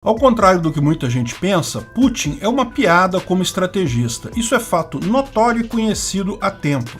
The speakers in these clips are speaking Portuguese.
Ao contrário do que muita gente pensa, Putin é uma piada como estrategista. Isso é fato notório e conhecido há tempo.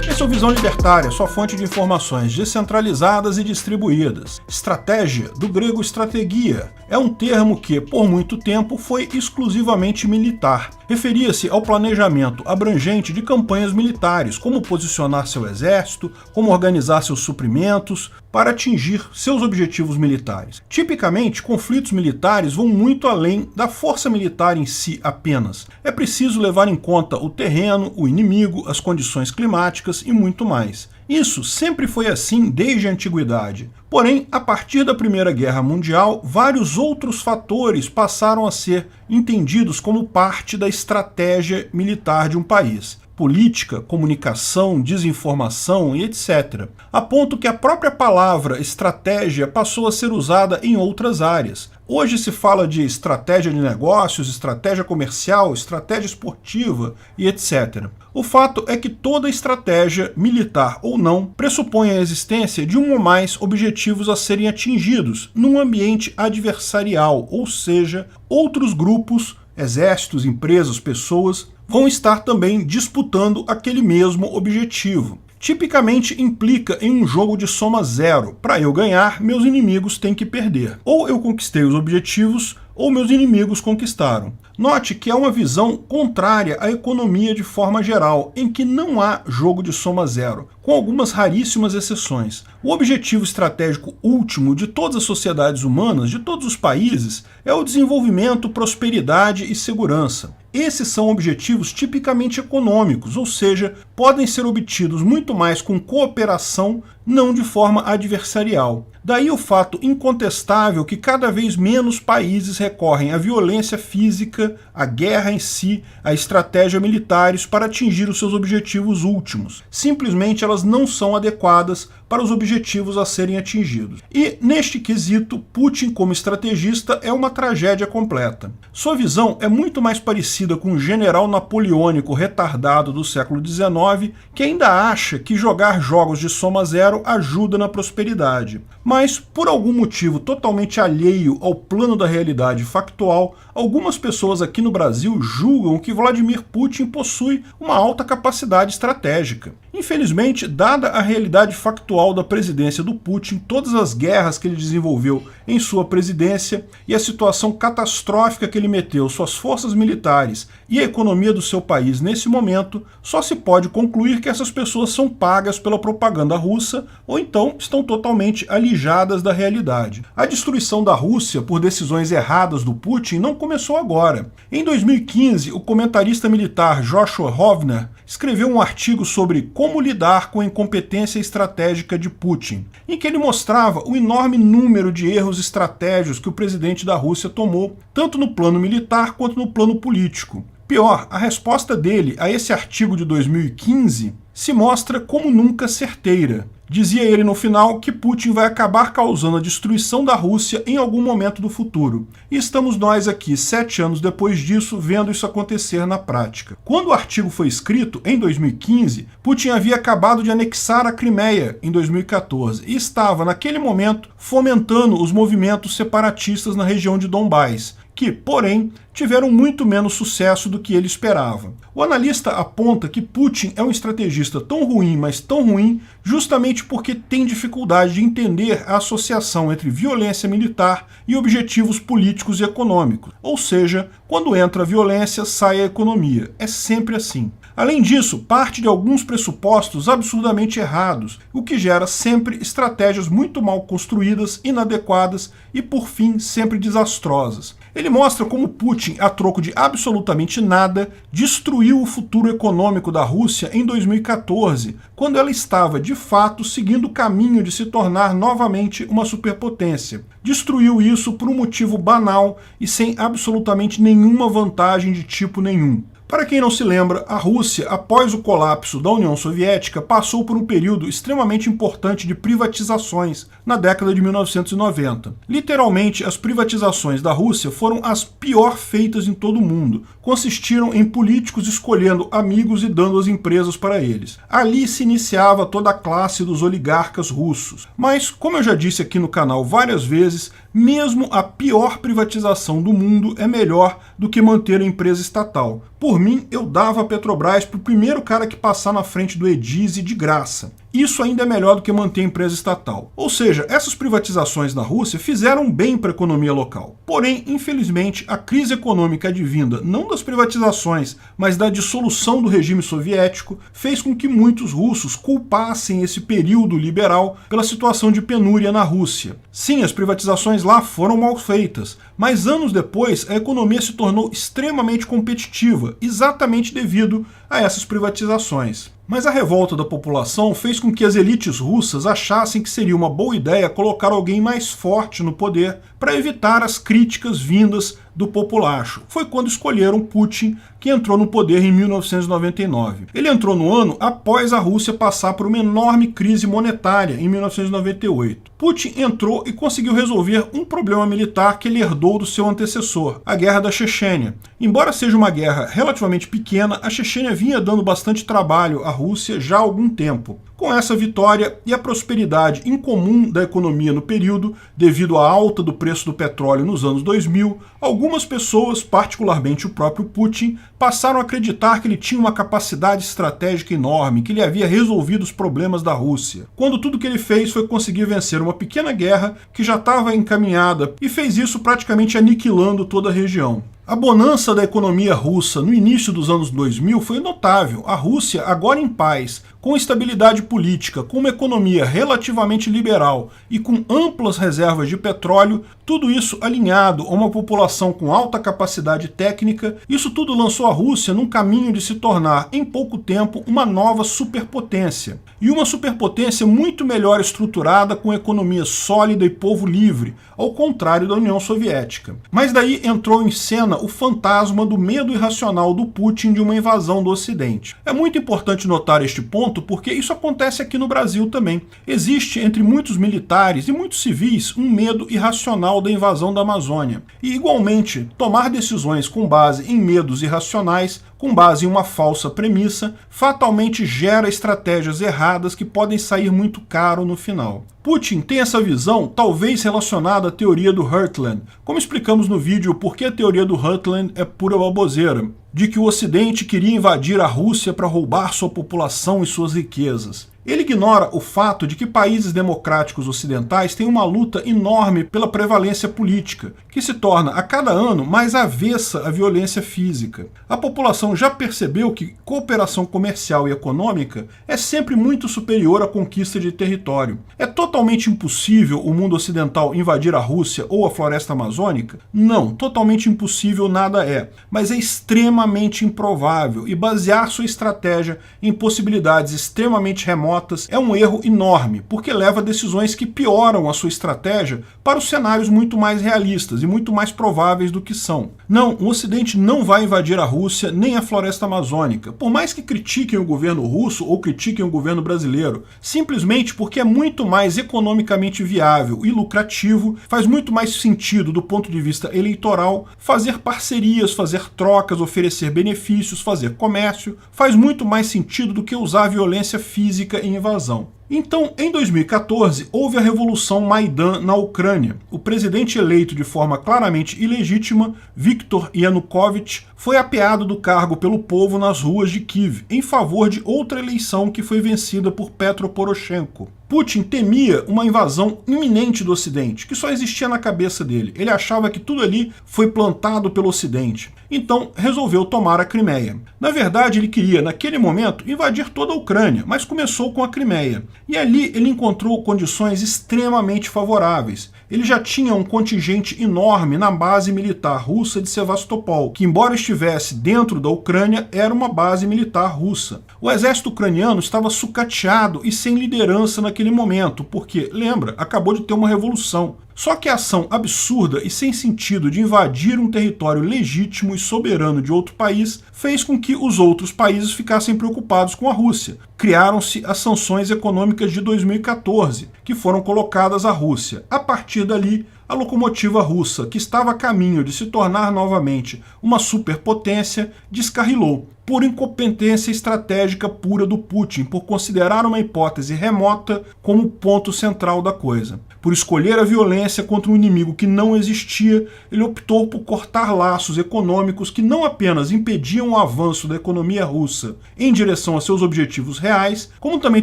Esse é o Visão Libertária, sua fonte de informações descentralizadas e distribuídas. Estratégia, do grego strategia, é um termo que, por muito tempo, foi exclusivamente militar. Referia-se ao planejamento abrangente de campanhas militares, como posicionar seu exército, como organizar seus suprimentos, para atingir seus objetivos militares. Tipicamente, conflitos militares vão muito além da força militar em si apenas. É preciso levar em conta o terreno, o inimigo, as condições climáticas e muito mais. Isso sempre foi assim desde a antiguidade. Porém, a partir da Primeira Guerra Mundial, vários outros fatores passaram a ser entendidos como parte da estratégia militar de um país. Política, comunicação, desinformação e etc. A ponto que a própria palavra estratégia passou a ser usada em outras áreas. Hoje se fala de estratégia de negócios, estratégia comercial, estratégia esportiva e etc. O fato é que toda estratégia, militar ou não, pressupõe a existência de um ou mais objetivos a serem atingidos num ambiente adversarial, ou seja, outros grupos, exércitos, empresas, pessoas, vão estar também disputando aquele mesmo objetivo. Tipicamente implica em um jogo de soma zero. Para eu ganhar, meus inimigos têm que perder. Ou eu conquistei os objetivos, ou meus inimigos conquistaram. Note que é uma visão contrária à economia de forma geral, em que não há jogo de soma zero, com algumas raríssimas exceções. O objetivo estratégico último de todas as sociedades humanas, de todos os países, é o desenvolvimento, prosperidade e segurança. Esses são objetivos tipicamente econômicos, ou seja, podem ser obtidos muito mais com cooperação, não de forma adversarial. Daí o fato incontestável que cada vez menos países recorrem à violência física, à guerra em si, à estratégia militares para atingir os seus objetivos últimos. Simplesmente elas não são adequadas para os objetivos a serem atingidos. E, neste quesito, Putin, como estrategista, é uma tragédia completa. Sua visão é muito mais parecida com um general napoleônico retardado do século XIX, que ainda acha que jogar jogos de soma zero ajuda na prosperidade. Mas, por algum motivo totalmente alheio ao plano da realidade factual, algumas pessoas aqui no Brasil julgam que Vladimir Putin possui uma alta capacidade estratégica. Infelizmente, dada a realidade factual da presidência do Putin, todas as guerras que ele desenvolveu em sua presidência e a situação catastrófica que ele meteu suas forças militares e a economia do seu país nesse momento, só se pode concluir que essas pessoas são pagas pela propaganda russa ou então estão totalmente alijadas da realidade. A destruição da Rússia por decisões erradas do Putin não começou agora. Em 2015, o comentarista militar Joshua Hovner escreveu um artigo sobre como lidar com a incompetência estratégica de Putin, em que ele mostrava o enorme número de erros estratégicos que o presidente da Rússia tomou, tanto no plano militar quanto no plano político. Pior, a resposta dele a esse artigo de 2015 se mostra como nunca certeira. Dizia ele no final que Putin vai acabar causando a destruição da Rússia em algum momento do futuro. E estamos nós aqui, 7 anos depois disso, vendo isso acontecer na prática. Quando o artigo foi escrito, em 2015, Putin havia acabado de anexar a Crimeia, em 2014, e estava, naquele momento, fomentando os movimentos separatistas na região de Donbás, que, porém, tiveram muito menos sucesso do que ele esperava. O analista aponta que Putin é um estrategista tão ruim, mas tão ruim, justamente porque tem dificuldade de entender a associação entre violência militar e objetivos políticos e econômicos. Ou seja, quando entra a violência, sai a economia. É sempre assim. Além disso, parte de alguns pressupostos absurdamente errados, o que gera sempre estratégias muito mal construídas, inadequadas e, por fim, sempre desastrosas. Ele mostra como Putin, a troco de absolutamente nada, destruiu o futuro econômico da Rússia em 2014, quando ela estava, de fato, seguindo o caminho de se tornar novamente uma superpotência. Destruiu isso por um motivo banal e sem absolutamente nenhuma vantagem de tipo nenhum. Para quem não se lembra, a Rússia, após o colapso da União Soviética, passou por um período extremamente importante de privatizações na década de 1990. Literalmente, as privatizações da Rússia foram as pior feitas em todo o mundo. Consistiram em políticos escolhendo amigos e dando as empresas para eles. Ali se iniciava toda a classe dos oligarcas russos. Mas, como eu já disse aqui no canal várias vezes, mesmo a pior privatização do mundo é melhor do que manter a empresa estatal. Por mim, eu dava a Petrobras para o primeiro cara que passar na frente do Edise de graça. Isso ainda é melhor do que manter a empresa estatal. Ou seja, essas privatizações na Rússia fizeram bem para a economia local. Porém, infelizmente, a crise econômica advinda não das privatizações, mas da dissolução do regime soviético, fez com que muitos russos culpassem esse período liberal pela situação de penúria na Rússia. Sim, as privatizações lá foram mal feitas, mas anos depois a economia se tornou extremamente competitiva, exatamente devido a essas privatizações. Mas a revolta da população fez com que as elites russas achassem que seria uma boa ideia colocar alguém mais forte no poder para evitar as críticas vindas do populacho. Foi quando escolheram Putin, que entrou no poder em 1999. Ele entrou no ano após a Rússia passar por uma enorme crise monetária em 1998. Putin entrou e conseguiu resolver um problema militar que ele herdou do seu antecessor, a Guerra da Chechênia. Embora seja uma guerra relativamente pequena, a Chechênia vinha dando bastante trabalho à Rússia já há algum tempo. Com essa vitória e a prosperidade incomum da economia no período, devido à alta do preço do petróleo nos anos 2000, algumas pessoas, particularmente o próprio Putin, passaram a acreditar que ele tinha uma capacidade estratégica enorme, que ele havia resolvido os problemas da Rússia, quando tudo que ele fez foi conseguir vencer uma pequena guerra que já estava encaminhada e fez isso praticamente aniquilando toda a região. A bonança da economia russa no início dos anos 2000 foi notável. A Rússia, agora em paz, com estabilidade política, com uma economia relativamente liberal e com amplas reservas de petróleo, tudo isso alinhado a uma população com alta capacidade técnica, isso tudo lançou a Rússia num caminho de se tornar, em pouco tempo, uma nova superpotência. E uma superpotência muito melhor estruturada, com economia sólida e povo livre, ao contrário da União Soviética. Mas daí entrou em cena o fantasma do medo irracional do Putin de uma invasão do Ocidente. É muito importante notar este ponto porque isso acontece aqui no Brasil também. Existe entre muitos militares e muitos civis um medo irracional da invasão da Amazônia. E igualmente, tomar decisões com base em medos irracionais, com base em uma falsa premissa, fatalmente gera estratégias erradas que podem sair muito caro no final. Putin tem essa visão, talvez relacionada à teoria do Heartland, como explicamos no vídeo por que a teoria do Heartland é pura baboseira, de que o Ocidente queria invadir a Rússia para roubar sua população e suas riquezas. Ele ignora o fato de que países democráticos ocidentais têm uma luta enorme pela prevalência política, que se torna a cada ano mais avessa à violência física. A população já percebeu que cooperação comercial e econômica é sempre muito superior à conquista de território. É totalmente impossível o mundo ocidental invadir a Rússia ou a floresta amazônica? Não, totalmente impossível nada é, mas é extremamente improvável e basear sua estratégia em possibilidades extremamente remotas é um erro enorme, porque leva a decisões que pioram a sua estratégia para os cenários muito mais realistas e muito mais prováveis do que são. Não, o Ocidente não vai invadir a Rússia nem a floresta amazônica, por mais que critiquem o governo russo ou critiquem o governo brasileiro, simplesmente porque é muito mais economicamente viável e lucrativo, faz muito mais sentido do ponto de vista eleitoral fazer parcerias, fazer trocas, oferecer benefícios, fazer comércio, faz muito mais sentido do que usar violência física em invasão. Então, em 2014, houve a Revolução Maidan na Ucrânia. O presidente eleito de forma claramente ilegítima, Viktor Yanukovych, foi apeado do cargo pelo povo nas ruas de Kiev, em favor de outra eleição que foi vencida por Petro Poroshenko. Putin temia uma invasão iminente do Ocidente, que só existia na cabeça dele. Ele achava que tudo ali foi plantado pelo Ocidente. Então, resolveu tomar a Crimeia. Na verdade, ele queria, naquele momento, invadir toda a Ucrânia, mas começou com a Crimeia. E ali ele encontrou condições extremamente favoráveis. Ele já tinha um contingente enorme na base militar russa de Sevastopol, que, embora estivesse dentro da Ucrânia, era uma base militar russa. O exército ucraniano estava sucateado e sem liderança naquele momento, porque, lembra, acabou de ter uma revolução. Só que a ação absurda e sem sentido de invadir um território legítimo e soberano de outro país fez com que os outros países ficassem preocupados com a Rússia. Criaram-se as sanções econômicas de 2014, que foram colocadas à Rússia. A partir dali, a locomotiva russa, que estava a caminho de se tornar novamente uma superpotência, descarrilou, por incompetência estratégica pura do Putin, por considerar uma hipótese remota como ponto central da coisa. Por escolher a violência contra um inimigo que não existia, ele optou por cortar laços econômicos que não apenas impediam o avanço da economia russa em direção a seus objetivos reais, como também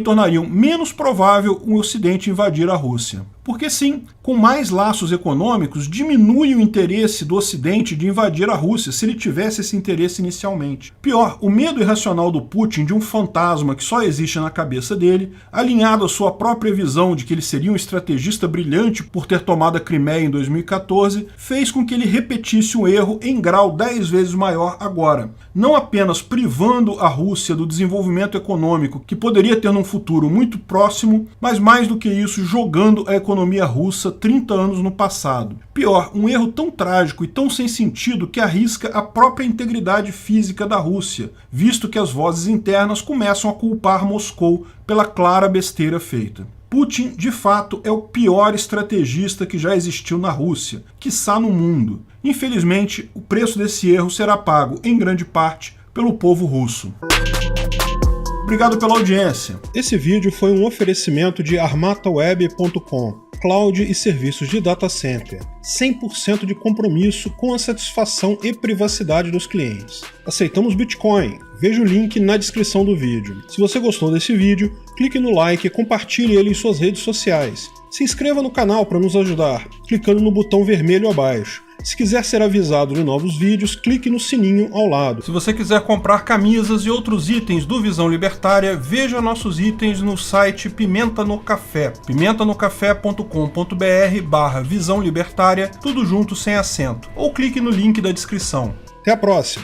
tornariam menos provável o Ocidente invadir a Rússia. Porque sim, com mais laços econômicos, diminui o interesse do Ocidente de invadir a Rússia se ele tivesse esse interesse inicialmente. Pior, o medo irracional do Putin de um fantasma que só existe na cabeça dele, alinhado à sua própria visão de que ele seria um estrategista brilhante por ter tomado a Crimeia em 2014, fez com que ele repetisse o erro em grau 10 vezes maior agora. Não apenas privando a Rússia do desenvolvimento econômico que poderia ter num futuro muito próximo, mas mais do que isso, jogando a economia russa 30 anos no passado. Pior, um erro tão trágico e tão sem sentido que arrisca a própria integridade física da Rússia, visto que as vozes internas começam a culpar Moscou pela clara besteira feita. Putin, de fato, é o pior estrategista que já existiu na Rússia, quiçá no mundo. Infelizmente, o preço desse erro será pago, em grande parte, pelo povo russo. Obrigado pela audiência. Esse vídeo foi um oferecimento de armataweb.com, cloud e serviços de data center, 100% de compromisso com a satisfação e privacidade dos clientes. Aceitamos Bitcoin. Veja o link na descrição do vídeo. Se você gostou desse vídeo, clique no like e compartilhe ele em suas redes sociais. Se inscreva no canal para nos ajudar, clicando no botão vermelho abaixo. Se quiser ser avisado de novos vídeos, clique no sininho ao lado. Se você quiser comprar camisas e outros itens do Visão Libertária, veja nossos itens no site Pimenta no Café, pimentanocafé.com.br/Visão Libertária, tudo junto sem acento, ou clique no link da descrição. Até a próxima!